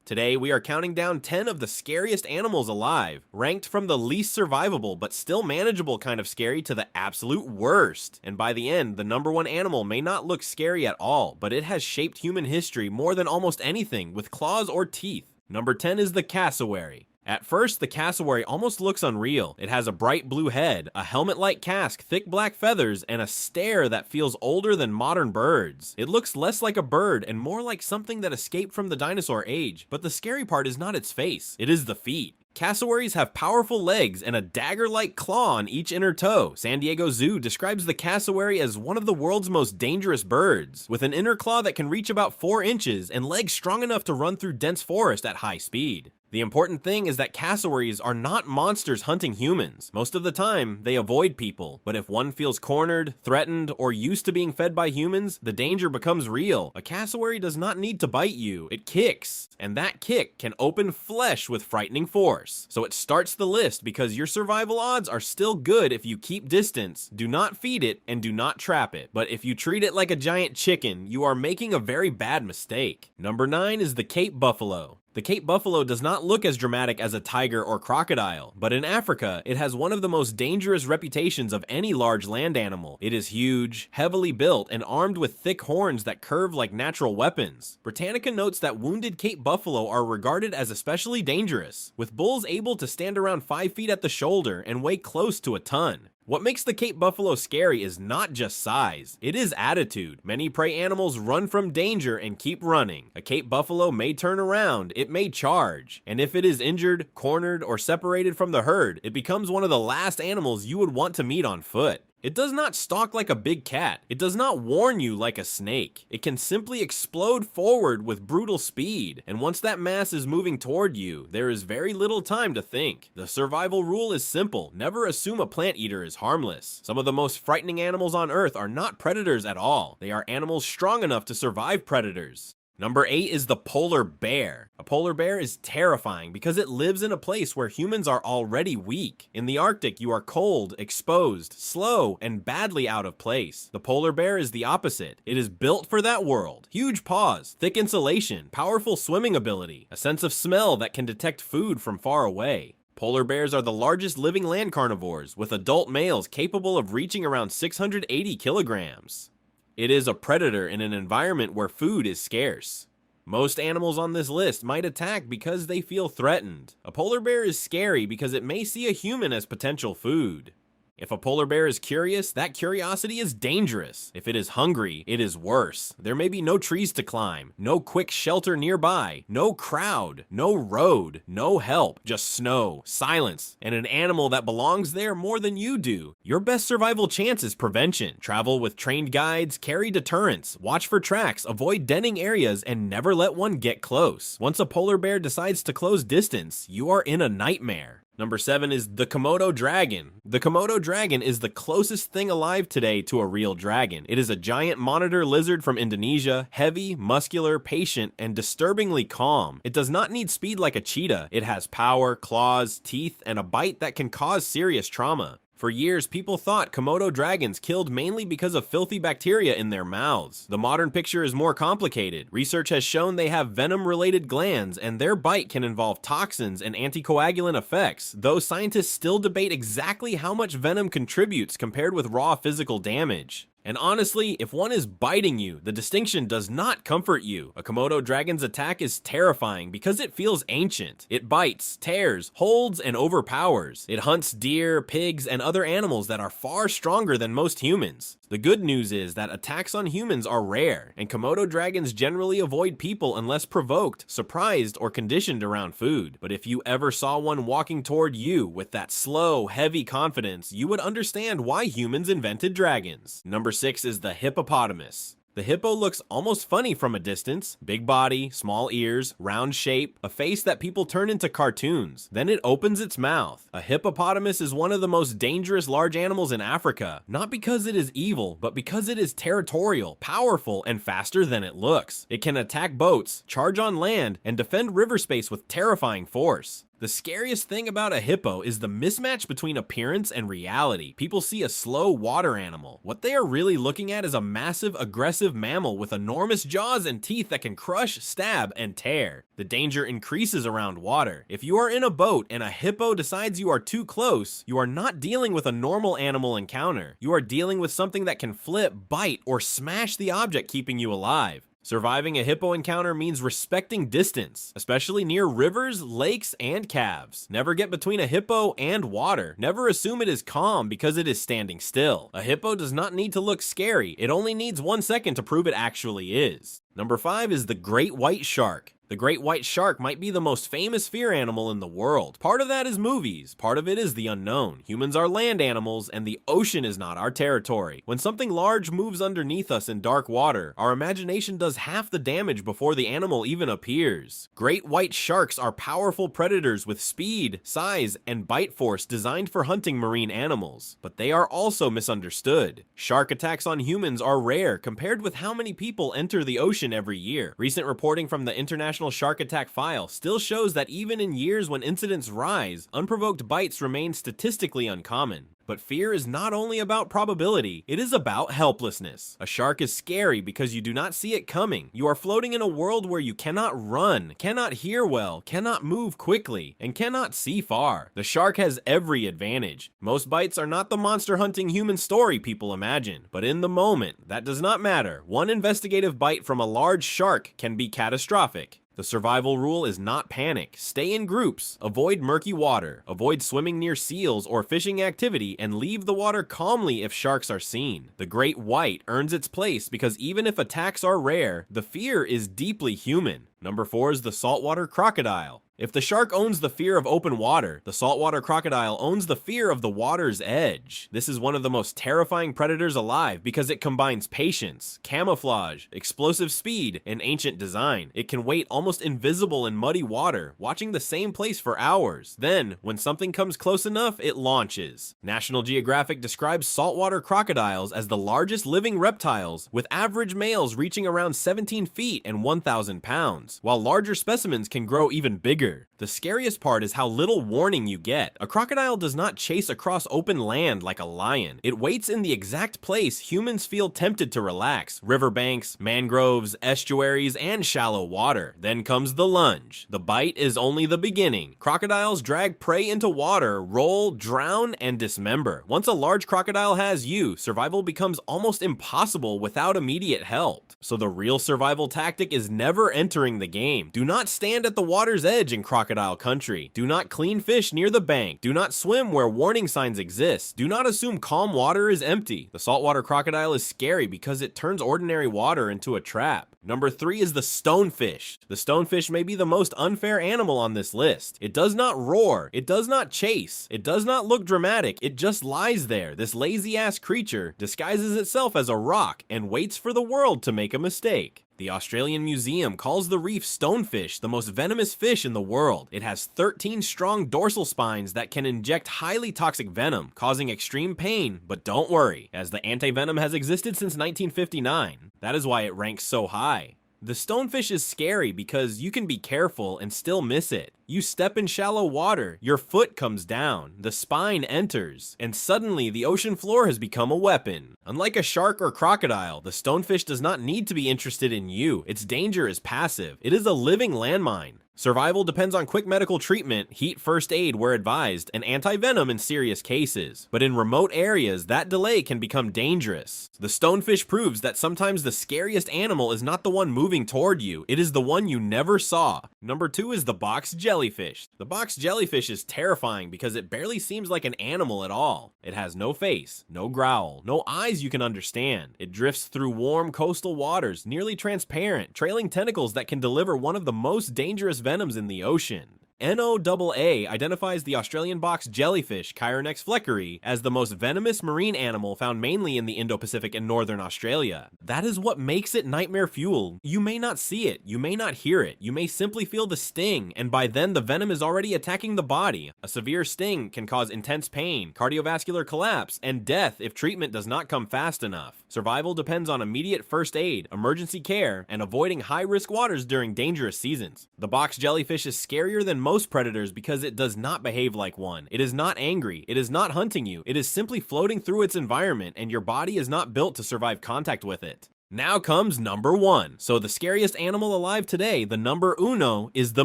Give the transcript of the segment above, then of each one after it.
Today, we are counting down 10 of the scariest animals alive, ranked from the least survivable but still manageable kind of scary to the absolute worst. And by the end, the number one animal may not look scary at all, but it has shaped human history more than almost anything with claws or teeth. Number 10 is the cassowary. At first, the cassowary almost looks unreal. It has a bright blue head, a helmet-like casque, thick black feathers, and a stare that feels older than modern birds. It looks less like a bird and more like something that escaped from the dinosaur age, but the scary part is not its face, it is the feet. Cassowaries have powerful legs and a dagger-like claw on each inner toe. San Diego Zoo describes the cassowary as one of the world's most dangerous birds, with an inner claw that can reach about 4 inches and legs strong enough to run through dense forest at high speed. The important thing is that cassowaries are not monsters hunting humans. Most of the time, they avoid people, but if one feels cornered, threatened, or used to being fed by humans, the danger becomes real. A cassowary does not need to bite you, it kicks, and that kick can open flesh with frightening force. So it starts the list because your survival odds are still good if you keep distance, do not feed it, and do not trap it. But if you treat it like a giant chicken, you are making a very bad mistake. Number 9 is the Cape buffalo. The Cape buffalo does not look as dramatic as a tiger or crocodile, but in Africa, it has one of the most dangerous reputations of any large land animal. It is huge, heavily built, and armed with thick horns that curve like natural weapons. Britannica notes that wounded Cape buffalo are regarded as especially dangerous, with bulls able to stand around 5 feet at the shoulder and weigh close to a ton. What makes the Cape buffalo scary is not just size, it is attitude. Many prey animals run from danger and keep running. A Cape buffalo may turn around, it may charge, and if it is injured, cornered, or separated from the herd, it becomes one of the last animals you would want to meet on foot. It does not stalk like a big cat. It does not warn you like a snake. It can simply explode forward with brutal speed, and once that mass is moving toward you, there is very little time to think. The survival rule is simple: never assume a plant eater is harmless. Some of the most frightening animals on Earth are not predators at all. They are animals strong enough to survive predators. Number 8 is the polar bear. A polar bear is terrifying because it lives in a place where humans are already weak. In the Arctic, you are cold, exposed, slow, and badly out of place. The polar bear is the opposite. It is built for that world. Huge paws, thick insulation, powerful swimming ability, a sense of smell that can detect food from far away. Polar bears are the largest living land carnivores, with adult males capable of reaching around 680 kilograms. It is a predator in an environment where food is scarce. Most animals on this list might attack because they feel threatened. A polar bear is scary because it may see a human as potential food. If a polar bear is curious, that curiosity is dangerous. If it is hungry, it is worse. There may be no trees to climb, no quick shelter nearby, no crowd, no road, no help, just snow, silence, and an animal that belongs there more than you do. Your best survival chance is prevention. Travel with trained guides, carry deterrents, watch for tracks, avoid denning areas, and never let one get close. Once a polar bear decides to close distance, you are in a nightmare. Number 7 is the Komodo dragon. The Komodo dragon is the closest thing alive today to a real dragon. It is a giant monitor lizard from Indonesia, heavy, muscular, patient, and disturbingly calm. It does not need speed like a cheetah. It has power, claws, teeth, and a bite that can cause serious trauma. For years, people thought Komodo dragons killed mainly because of filthy bacteria in their mouths. The modern picture is more complicated. Research has shown they have venom-related glands, and their bite can involve toxins and anticoagulant effects, though scientists still debate exactly how much venom contributes compared with raw physical damage. And honestly, if one is biting you, the distinction does not comfort you. A Komodo dragon's attack is terrifying because it feels ancient. It bites, tears, holds, and overpowers. It hunts deer, pigs, and other animals that are far stronger than most humans. The good news is that attacks on humans are rare, and Komodo dragons generally avoid people unless provoked, surprised, or conditioned around food. But if you ever saw one walking toward you with that slow, heavy confidence, you would understand why humans invented dragons. Number 6 is the hippopotamus. The hippo looks almost funny from a distance. Big body, small ears, round shape, a face that people turn into cartoons. Then it opens its mouth. A hippopotamus is one of the most dangerous large animals in Africa, not because it is evil, but because it is territorial, powerful, and faster than it looks. It can attack boats, charge on land, and defend river space with terrifying force. The scariest thing about a hippo is the mismatch between appearance and reality. People see a slow water animal. What they are really looking at is a massive, aggressive mammal with enormous jaws and teeth that can crush, stab, and tear. The danger increases around water. If you are in a boat and a hippo decides you are too close, you are not dealing with a normal animal encounter. You are dealing with something that can flip, bite, or smash the object keeping you alive. Surviving a hippo encounter means respecting distance, especially near rivers, lakes, and caves. Never get between a hippo and water. Never assume it is calm because it is standing still. A hippo does not need to look scary. It only needs 1 second to prove it actually is. Number 5 is the great white shark. The great white shark might be the most famous fear animal in the world. Part of that is movies, part of it is the unknown. Humans are land animals, and the ocean is not our territory. When something large moves underneath us in dark water, our imagination does half the damage before the animal even appears. Great white sharks are powerful predators with speed, size, and bite force designed for hunting marine animals. But they are also misunderstood. Shark attacks on humans are rare compared with how many people enter the ocean every year. Recent reporting from the International Shark Attack File still shows that even in years when incidents rise, unprovoked bites remain statistically uncommon. But fear is not only about probability, it is about helplessness. A shark is scary because you do not see it coming. You are floating in a world where you cannot run, cannot hear well, cannot move quickly, and cannot see far. The shark has every advantage. Most bites are not the monster hunting human story people imagine, but in the moment, that does not matter. One investigative bite from a large shark can be catastrophic. The survival rule is not panic. Stay in groups, avoid murky water, avoid swimming near seals or fishing activity, and leave the water calmly if sharks are seen. The great white earns its place because even if attacks are rare, the fear is deeply human. Number 4 is the saltwater crocodile. If the shark owns the fear of open water, the saltwater crocodile owns the fear of the water's edge. This is one of the most terrifying predators alive because it combines patience, camouflage, explosive speed, and ancient design. It can wait almost invisible in muddy water, watching the same place for hours. Then, when something comes close enough, it launches. National Geographic describes saltwater crocodiles as the largest living reptiles, with average males reaching around 17 feet and 1,000 pounds, while larger specimens can grow even bigger. The scariest part is how little warning you get. A crocodile does not chase across open land like a lion. It waits in the exact place humans feel tempted to relax: riverbanks, mangroves, estuaries, and shallow water. Then comes the lunge. The bite is only the beginning. Crocodiles drag prey into water, roll, drown, and dismember. Once a large crocodile has you, survival becomes almost impossible without immediate help. So the real survival tactic is never entering the game. Do not stand at the water's edge in crocodile country. Do not clean fish near the bank. Do not swim where warning signs exist. Do not assume calm water is empty. The saltwater crocodile is scary because it turns ordinary water into a trap. Number 3 is the stonefish. The stonefish may be the most unfair animal on this list. It does not roar. It does not chase. It does not look dramatic. It just lies there. This lazy-ass creature disguises itself as a rock and waits for the world to make a mistake. The Australian Museum calls the reef stonefish the most venomous fish in the world. It has 13 strong dorsal spines that can inject highly toxic venom, causing extreme pain, but don't worry, as the anti-venom has existed since 1959. That is why it ranks so high. The stonefish is scary because you can be careful and still miss it. You step in shallow water, your foot comes down, the spine enters, and suddenly the ocean floor has become a weapon. Unlike a shark or crocodile, the stonefish does not need to be interested in you. Its danger is passive. It is a living landmine. Survival depends on quick medical treatment, heat first aid where advised, and anti-venom in serious cases. But in remote areas, that delay can become dangerous. The stonefish proves that sometimes the scariest animal is not the one moving toward you, it is the one you never saw. Number 2 is the box jellyfish. The box jellyfish is terrifying because it barely seems like an animal at all. It has no face, no growl, no eyes you can understand. It drifts through warm coastal waters, nearly transparent, trailing tentacles that can deliver one of the most dangerous venoms in the ocean. NOAA identifies the Australian box jellyfish, Chironex fleckeri, as the most venomous marine animal found mainly in the Indo-Pacific and northern Australia. That is what makes it nightmare fuel. You may not see it, you may not hear it, you may simply feel the sting, and by then the venom is already attacking the body. A severe sting can cause intense pain, cardiovascular collapse, and death if treatment does not come fast enough. Survival depends on immediate first aid, emergency care, and avoiding high-risk waters during dangerous seasons. The box jellyfish is scarier than most predators because it does not behave like one. It is not angry. It is not hunting you. It is simply floating through its environment, and your body is not built to survive contact with it. Now comes number 1. So the scariest animal alive today, the number uno, is the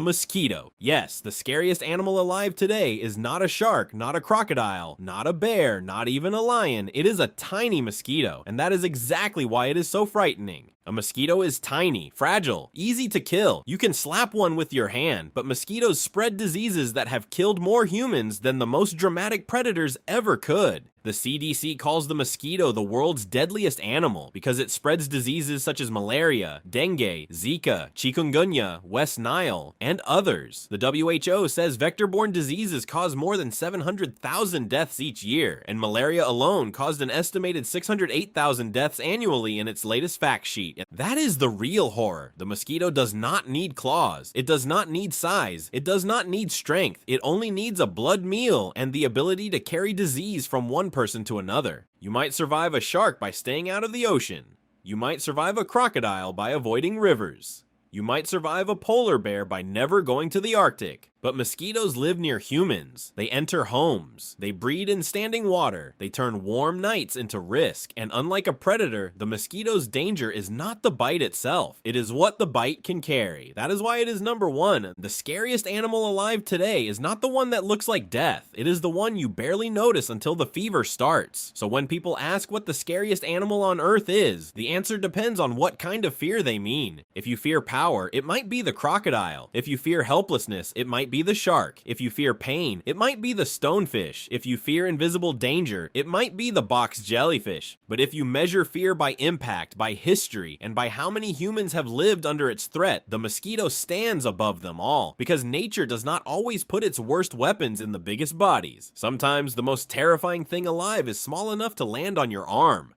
mosquito. Yes, the scariest animal alive today is not a shark, not a crocodile, not a bear, not even a lion. It is a tiny mosquito, and that is exactly why it is so frightening. A mosquito is tiny, fragile, easy to kill. You can slap one with your hand, but mosquitoes spread diseases that have killed more humans than the most dramatic predators ever could. The CDC calls the mosquito the world's deadliest animal because it spreads diseases such as malaria, dengue, Zika, chikungunya, West Nile, and others. The WHO says vector-borne diseases cause more than 700,000 deaths each year, and malaria alone caused an estimated 608,000 deaths annually in its latest fact sheet. That is the real horror. The mosquito does not need claws. It does not need size. It does not need strength. It only needs a blood meal and the ability to carry disease from one person to another. You might survive a shark by staying out of the ocean. You might survive a crocodile by avoiding rivers. You might survive a polar bear by never going to the Arctic. But mosquitoes live near humans. They enter homes. They breed in standing water. They turn warm nights into risk. And unlike a predator, the mosquito's danger is not the bite itself. It is what the bite can carry. That is why it is number 1. The scariest animal alive today is not the one that looks like death. It is the one you barely notice until the fever starts. So when people ask what the scariest animal on Earth is, the answer depends on what kind of fear they mean. If you fear power, it might be the crocodile. If you fear helplessness, it might be the shark. If you fear pain, it might be the stonefish. If you fear invisible danger, it might be the box jellyfish. But if you measure fear by impact, by history, and by how many humans have lived under its threat, the mosquito stands above them all, because nature does not always put its worst weapons in the biggest bodies. Sometimes the most terrifying thing alive is small enough to land on your arm.